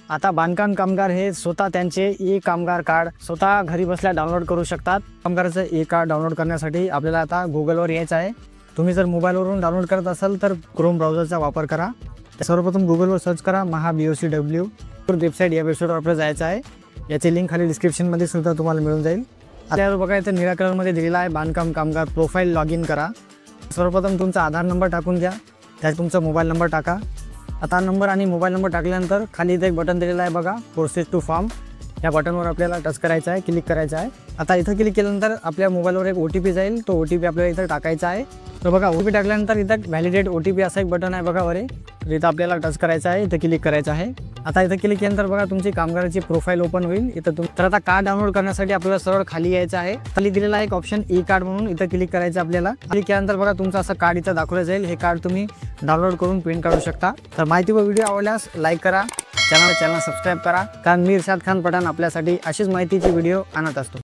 आता बांधकाम कामगार हे स्वतः त्यांचे ई कामगार कार्ड स्वतः घरी बसल्या डाउनलोड करू शकतात। कामगाराचं ई कार्ड डाउनलोड करण्यासाठी आपल्याला आता गुगलवर यायचं आहे। तुम्ही जर मोबाईलवरून डाउनलोड करत असाल तर क्रोम ब्राउझरचा वापर करा। सर्वप्रथम गुगलवर सर्च करा महाबीओसीडब्ल्यू वेबसाईट। या वेबसाईटवर आपल्याला जायचं आहे। याची लिंक खाली डिस्क्रिप्शनमध्ये सुद्धा तुम्हाला मिळून जाईल। आपल्याला बघा इथे निळ्या कलरमध्ये दिलेला आहे बांधकाम कामगार प्रोफाईल लॉग इन करा। सर्वप्रथम तुमचा आधार नंबर टाकून द्या, त्यात तुमचा मोबाईल नंबर टाका। आता नंबर आणि मोबाईल नंबर टाकल्यानंतर खाली इथे एक बटन दिलेलं आहे बघा प्रोसेस टू फॉर्म। या बटनवर आपल्याला टच करायचं आहे, क्लिक करायचं आहे। आता इथं क्लिक केल्यानंतर आपल्या मोबाईलवर एक OTP जाईल, तो OTP आपल्याला इथं टाकायचा आहे। तर बघा OTP टाकल्यानंतर इथं व्हॅलिडेट OTP असं एक बटन आहे बघा वरे, तर इथं आपल्याला टच करायचं आहे, इथं क्लिक करायचं आहे। आता इथं क्लिक केल्यानंतर बघा तुमची कामगाराची प्रोफाईल ओपन होईल। इथं तर आता कार्ड डाउनलोड करण्यासाठी आपल्याला सरळ खाली यायचं आहे। खाली दिलेला आहे एक ऑप्शन ई कार्ड म्हणून, इथं क्लिक करायचं आपल्याला। क्लिक केल्यानंतर बघा तुमचं असं कार्ड इथं दाखवलं जाईल। हे कार्ड तुम्ही डाउनलोड करून प्रिंट काढू शकता। तर माहिती व व्हिडिओ आवडल्यास लाईक करा, चॅनल सबस्क्राईब करा, कारण मी इर्शाद खान पठाण आपल्यासाठी अशीच माहितीची व्हिडिओ आणत असतो।